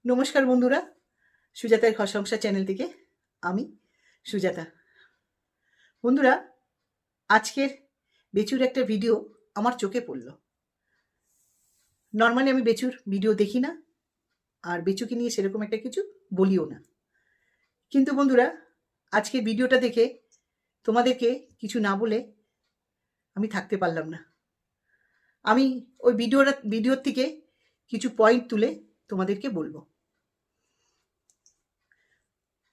নমস্কার বন্ধুরা, সুজাতার ঘর সংসার চ্যানেল থেকে আমি সুজাতা। বন্ধুরা, আজকের বেচুর একটা ভিডিও আমার চোখে পড়ল। নর্মালি আমি বেচুর ভিডিও দেখি না, আর বেচুকে নিয়ে সেরকম একটা কিছু বলিও না। কিন্তু বন্ধুরা, আজকের ভিডিওটা দেখে তোমাদেরকে কিছু না বলে আমি থাকতে পারলাম না। আমি ওই ভিডিওর থেকে কিছু পয়েন্ট তুলে তোমাদেরকে বলবো।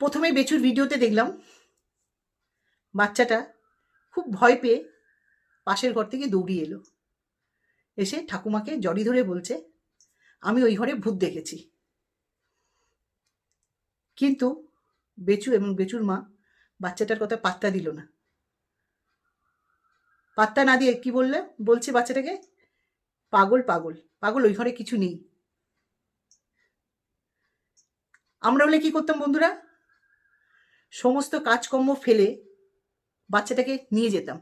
প্রথমে বেচুর ভিডিওতে দেখলাম বাচ্চাটা খুব ভয় পেয়ে পাশের ঘর থেকে দৌড়িয়ে এলো, এসে ঠাকুমাকে জড়ি ধরে বলছে, আমি ওই ঘরে ভূত দেখেছি। কিন্তু বেচু এবং বেচুর মা বাচ্চাটার কথা পাত্তা দিল না। পাত্তা না দিয়ে কি বলছে বাচ্চাটাকে, পাগল পাগল পাগল, ওই ঘরে কিছু নেই। আমরা হলে কি করতাম বন্ধুরা, সমস্ত কাজকর্ম ফেলে বাচ্চাটাকে নিয়ে যেতাম।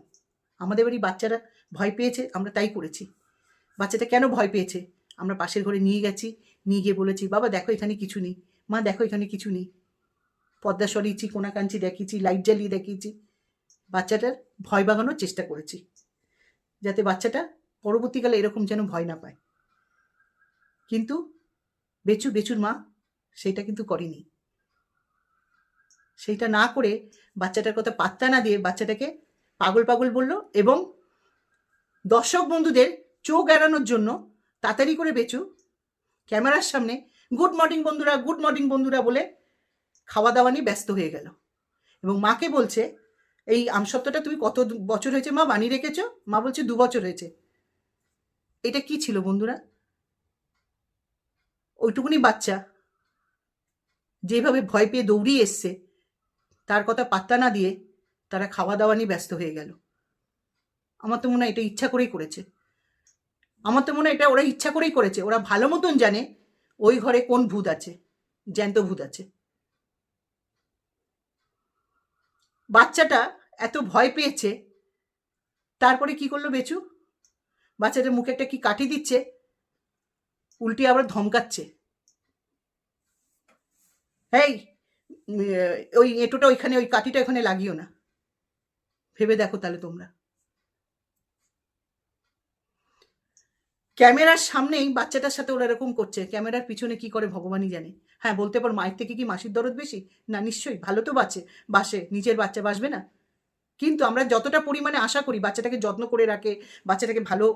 আমাদের বাড়ি বাচ্চারা ভয় পেয়েছে, আমরা তাই করেছি। বাচ্চাটা কেন ভয় পেয়েছে, আমরা পাশের ঘরে নিয়ে গেছি, নিয়ে গিয়ে বলেছি, বাবা দেখো এখানে কিছু নেই, মা দেখো এখানে কিছু নেই। পর্দা সরিয়েছি, কোনা কাঞ্চি দেখিয়েছি, লাইট জ্বালিয়ে দেখিয়েছি। বাচ্চাটার ভয় ভাগানোর চেষ্টা করেছি, যাতে বাচ্চাটা পরবর্তীকালে এরকম যেন ভয় না পায়। কিন্তু বেচুর মা সেটা কিন্তু করেনি। সেইটা না করে বাচ্চাটার কথা পাত্তা না দিয়ে বাচ্চাটাকে পাগল পাগল বলল, এবং দর্শক বন্ধুদের চোখ এড়ানোর জন্য তাড়াতাড়ি করে বেচু ক্যামেরার সামনে গুড মর্নিং বন্ধুরা, গুড মর্নিং বন্ধুরা বলে খাওয়া দাওয়া নিয়ে ব্যস্ত হয়ে গেল। এবং মাকে বলছে, এই আমসত্ত্বটা তুমি কত বছর হয়েছে মা বানিয়ে রেখেছ? মা বলছে 2 বছর হয়েছে। এটা কি ছিল বন্ধুরা? ওইটুকুনি বাচ্চা যেভাবে ভয় পেয়ে দৌড়িয়ে এসছে, তার কথা পাত্তা না দিয়ে তারা খাওয়া দাওয়া নিয়ে ব্যস্ত হয়ে গেল। আমার তো মনে হয় এটা ইচ্ছা করেই করেছে। আমার তো মনে হয় এটা ওরা ইচ্ছা করেই করেছে। ওরা ভালো মতন জানে ওই ঘরে কোন ভূত আছে, জ্যান্ত ভূত আছে। বাচ্চাটা এত ভয় পেয়েছে, তারপরে কি করলো বেচু, বাচ্চাটার মুখে একটা কি কাঠি দিচ্ছে, উল্টে আবার ধমকাচ্ছে, এই ওই এঁটোটা ওইখানে, ওই কাঠিটা ওখানে লাগিও না। ভেবে দেখো তাহলে তোমরা, ক্যামেরার সামনেই বাচ্চাটার সাথে ওরা এরকম করছে, ক্যামেরার পিছনে কি করে ভগবানই জানে। হ্যাঁ, বলতে পার মায়ের থেকে কি মাসির দরদ বেশি? না, নিশ্চয়ই ভালো তো বাসে, নিজের বাচ্চা বাসবে না? কিন্তু আমরা যতটা পরিমাণে আশা করি বাচ্চাটাকে যত্ন করে রাখে, বাচ্চাটাকে ভালো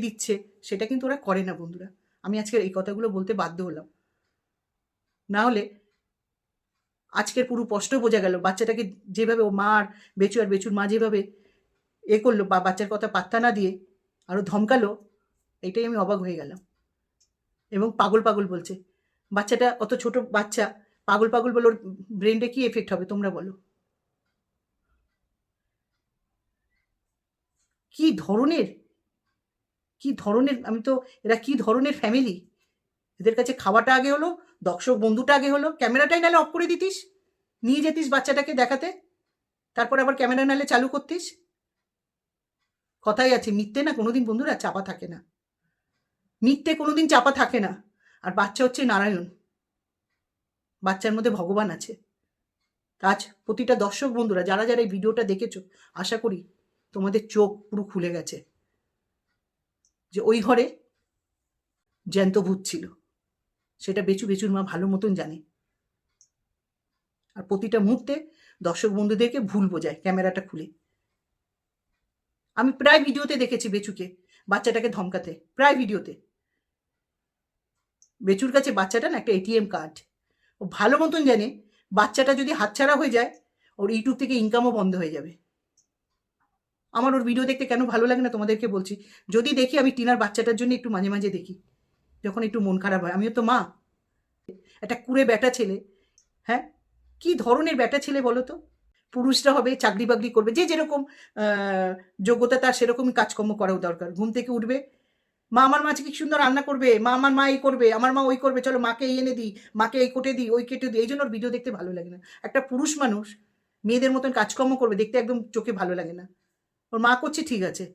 দিচ্ছে, সেটা কিন্তু ওরা করে না বন্ধুরা। আমি আজকে এই কথাগুলো বলতে বাধ্য হলাম, না হলে আজকের পুরো স্পষ্ট বোঝা গেল বাচ্চাটাকে যেভাবে ও মা আর বেচুর মা যেভাবে করলো, বা বাচ্চার কথা পাত্তা না দিয়ে আরো ধমকালো, এটাই আমি অবাক হয়ে গেলাম। এবং পাগল পাগল বলছে। বাচ্চাটা অত ছোট বাচ্চা, পাগল পাগল বলে ওর ব্রেনটা কি এফেক্ট হবে তোমরা বলো? কি ধরনের আমি তো, এরা কি ধরনের ফ্যামিলি? এদের কাছে খাওয়াটা আগে হলো, দর্শক বন্ধুটা আগে হলো, ক্যামেরাটাই নাহলে অফ করে দিতিস, নিয়ে যেতিস বাচ্চাটাকে দেখাতে, তারপর আবার ক্যামেরা নাহলে চালু করতিস। কথাই আছে, মিথ্যে না কোনোদিন বন্ধুরা চাপা থাকে না, মিথ্যে কোনোদিন চাপা থাকে না। আর বাচ্চা হচ্ছে নারায়ণ, বাচ্চার মধ্যে ভগবান আছে। আজ প্রতিটা দর্শক বন্ধুরা যারা যারা এই ভিডিওটা দেখেছো, আশা করি তোমাদের চোখ পুরো খুলে গেছে যে ওই ঘরে জ্যান্ত ভূত ছিল। সেটা বেচুর মা ভালো মতন জানে। আর প্রতিটা মুহূর্তে দর্শক বন্ধুদেরকে ভুল বোঝায় ক্যামেরাটা খুলে। আমি প্রায় ভিডিওতে দেখেছি বেচুকে বাচ্চাটাকে ধমকাতে, প্রায় ভিডিওতে। বেচুর কাছে বাচ্চাটা না একটা এটিএম কার্ড। ও ভালো মতন জানে বাচ্চাটা যদি হাতছাড়া হয়ে যায়, ওর ইউটিউব থেকে ইনকামও বন্ধ হয়ে যাবে। আমার ওর ভিডিও দেখতে কেন ভালো লাগে না তোমাদেরকে বলছি। যদি দেখি, আমি টিনার বাচ্চাটার জন্য একটু মাঝে মাঝে দেখি, যখন একটু মন খারাপ হয়। আমিও তো মা, একটা কুড়ে ব্যাটা ছেলে। হ্যাঁ, কি ধরনের ব্যাটা ছেলে বলো তো? পুরুষরা হবে, চাকরি বাকরি করবে, যে যেরকম যোগ্যতা তার সেরকমই কাজকর্ম করাও দরকার। ঘুম থেকে উঠবে, মা আমার মা কি সুন্দর রান্না করবে, আমার মা এই করবে, আমার মা ওই করবে, চলো মাকে এই এনে দিই, মাকে এই কেটে দিই, ওই কেটে দিই। এই জন্য ওর ভিডিও দেখতে ভালো লাগে না। একটা পুরুষ মানুষ মেয়েদের মতন কাজকর্ম করবে, দেখতে একদম চোখে ভালো লাগে না। ওর মা করছে ঠিক আছে,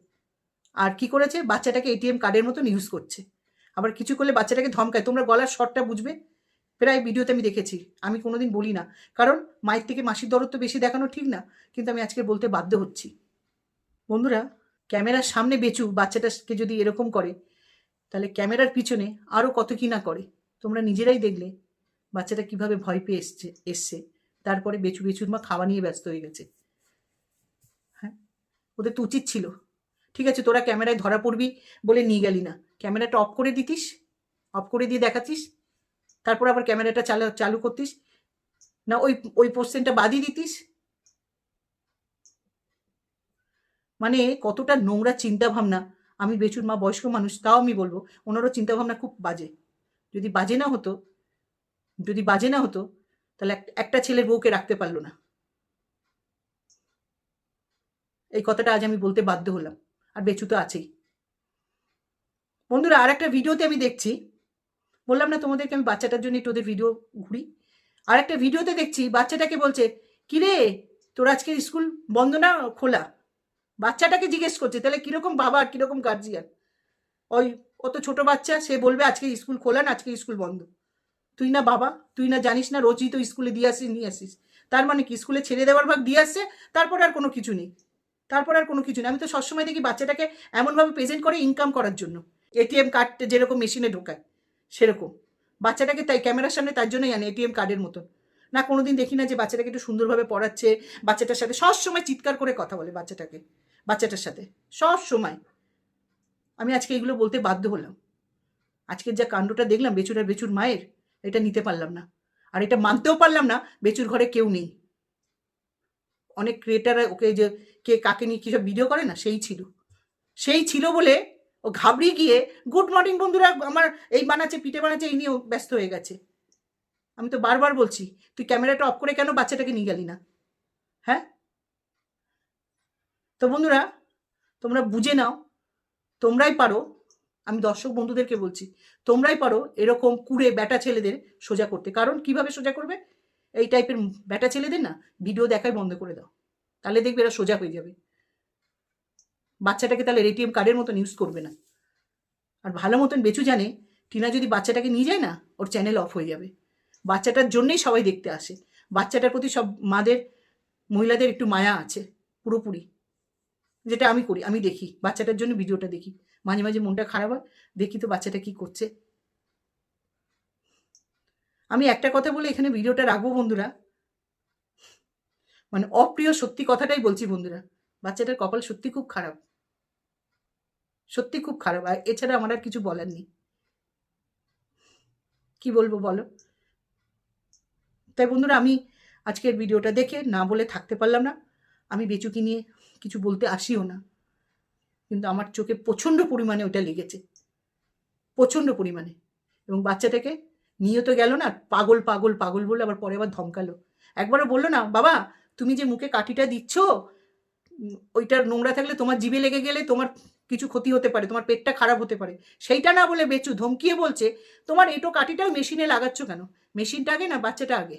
আর কি করেছে, বাচ্চাটাকে এটিএম কার্ডের মতন ইউজ করছে। আবার কিছু করলে বাচ্চাটাকে ধমকায়। তোমরা গলার স্বরটা বুঝবে, প্রায় ভিডিওতে আমি দেখেছি। আমি কোনোদিন বলি না, কারণ মায়ের থেকে মাসির দরদ তো বেশি দেখানো ঠিক না, কিন্তু আমি আজকে বলতে বাধ্য হচ্ছি। বন্ধুরা, ক্যামেরার সামনে বেচু বাচ্চাটাকে যদি এরকম করে, তাহলে ক্যামেরার পিছনে আরও কত কি না করে। তোমরা নিজেরাই দেখলে বাচ্চাটা কিভাবে ভয় পেয়ে এসছে। তারপরে বেচুর মা খাওয়া নিয়ে ব্যস্ত হয়ে গেছে। হ্যাঁ, ওদের তো উচিত ছিল, ঠিক আছে তোরা ক্যামেরায় ধরা পড়বি বলে নিয়ে গেলি না, ক্যামেরাটা অফ করে দিতিস, অফ করে দিয়ে দেখাতিস, তারপর আবার ক্যামেরাটা চালু করতিস না, ওই ওই পোর্শনটা বাদই দিতিস। মানে কতটা নোংরা চিন্তা ভাবনা। আমি বেচুর মা বয়স্ক মানুষ, তাও আমি বলবো ওনারও চিন্তা ভাবনা খুব বাজে। যদি বাজে না হতো তাহলে একটা ছেলের বউকে রাখতে পারলো না। এই কথাটা আজ আমি বলতে বাধ্য হলাম। আর বেচু তো আছেই। বন্ধুরা, আর একটা ভিডিওতে আমি দেখছি, বললাম না তোমাদেরকে আমি বাচ্চাটার জন্য একটু ওদের ভিডিও ঘুরি, আর একটা ভিডিওতে দেখছি বাচ্চাটাকে বলছে, কিরে তোর আজকে স্কুল বন্ধ না খোলা? বাচ্চাটাকে জিজ্ঞেস করছে, তাহলে কিরকম বাবা আর কিরকম গার্জিয়ান? ওই অত ছোট বাচ্চা, সে বলবে আজকে স্কুল খোলা না আজকে স্কুল বন্ধ। তুই না বাবা, তুই না জানিস না রোজই তো স্কুলে দিয়ে আসিস নিয়ে আসিস? তার মানে কি স্কুলে ছেড়ে দেওয়ার ভাগ দিয়ে আসছে, তারপর আর কোনো কিছু নেই? আমি তো সবসময় দেখি বাচ্চাটাকে এমনভাবে প্রেজেন্ট করে ইনকাম করার জন্য, এটিএম কার্ড যেরকম মেশিনে ঢোকায় সেরকম বাচ্চাটাকে, তাই ক্যামেরার সামনে তার জন্যই আনে এটিএম কার্ডের মতন। না কোনোদিন দেখি না যে বাচ্চাটাকে একটু সুন্দরভাবে পড়াচ্ছে, বাচ্চাটার সাথে সবসময় চিৎকার করে কথা বলে বাচ্চাটার সাথে সব সময়। আমি আজকে এগুলো বলতে বাধ্য হলাম। আজকের যা কাণ্ডটা দেখলাম বেচুর মায়ের, এটা নিতে পারলাম না, আর এটা মানতেও পারলাম না বেচুর ঘরে কেউ নেই। অনেক ক্রিয়েটাররা ওকে যে কে কাকে নিয়ে কী সব ভিডিও করে না, সেই ছিল বলে ও ঘাবড়িয়ে গিয়ে গুড মর্নিং বন্ধুরা আমার এই বানাচ্ছে পিঠে বানাচ্ছে এই নিয়ে ব্যস্ত হয়ে গেছে। আমি তো বারবার বলছি, তুই ক্যামেরাটা অফ করে কেন বাচ্চাটাকে নিয়ে গেলি না? হ্যাঁ, তো বন্ধুরা তোমরা বুঝে নাও, তোমরাই পারো, আমি দর্শক বন্ধুদেরকে বলছি, তোমরাই পারো এরকম কুড়ে ব্যাটা ছেলেদের সোজা করতে। কারণ কিভাবে সোজা করবে? এই টাইপের ব্যাটা ছেলেদের না ভিডিও দেখাই বন্ধ করে দাও, তাহলে দেখবে এরা সোজা হয়ে যাবে। বাচ্চাটাকে তাহলে এটিএম কার্ডের মতন ইউজ করবে না। আর ভালো মতন বেচু জানে টিনা যদি বাচ্চাটাকে নিয়ে যায় না, ওর চ্যানেল অফ হয়ে যাবে। বাচ্চাটার জন্যেই সবাই দেখতে আসে। বাচ্চাটার প্রতি সব মহিলাদের একটু মায়া আছে পুরোপুরি, যেটা আমি করি। আমি দেখি বাচ্চাটার জন্য ভিডিওটা দেখি, মাঝে মাঝে মনটা খারাপ হয়, দেখি তো বাচ্চাটা কি করছে। আমি একটা কথা বলে এখানে ভিডিওটা রাখবো বন্ধুরা, মানে অপ্রিয় সত্যি কথাটাই বলছি বন্ধুরা, বাচ্চাটার কপাল সত্যি খুব খারাপ, সত্যি খুব খারাপ। আর এছাড়া আমার আর কিছু বলার নেই। কি বলবো বলো? তাই বন্ধুরা, আমি আজকের ভিডিওটা দেখে না বলে থাকতে পারলাম না। আমি বেচুকে নিয়ে কিছু বলতে আসিও না, কিন্তু আমার চোখে প্রচণ্ড পরিমাণে ওটা লেগেছে, প্রচণ্ড পরিমাণে। এবং বাচ্চাটাকে নিয়ে তো গেল না, পাগল পাগল পাগল বলে আবার পরে আবার ধমকালো। একবারও বললো না, বাবা তুমি যে মুখে কাঠিটা দিচ্ছ ওইটার নোংরা থাকলে তোমার জিভে লেগে গেলে তোমার কিছু ক্ষতি হতে পারে, তোমার পেটটা খারাপ হতে পারে। সেইটা না বলে বেচু ধমকিয়ে বলছে, তোমার এটো কাঠিটাও মেশিনে লাগাচ্ছ কেন? মেশিনটা আগে না বাচ্চাটা আগে?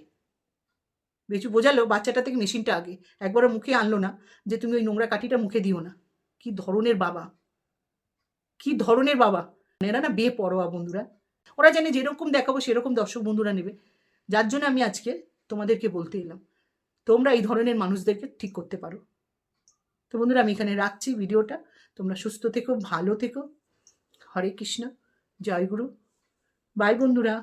বেচু বোঝালো বাচ্চাটা থেকে মেশিনটা আগে। একবারও মুখে আনলো না যে তুমি ওই নোংরা কাঠিটা মুখে দিও না। কি ধরনের বাবা, কি ধরনের বাবা! এরা না বেপরোয়া বন্ধুরা। ওরা জানে যেরকম দেখাবো সেরকম দর্শক বন্ধুরা নেবে। যার জন্য আমি আজকে তোমাদেরকে বলতে এলাম, তোমরা এই ধরনের মানুষদেরকে ঠিক করতে পারো। তো বন্ধুরা, আমি এখানে রাখছি ভিডিওটা। তোমরা সুস্থ থেকো, ভালো থেকো। হরে কৃষ্ণ, জয় গুরু, বাই বন্ধুরা।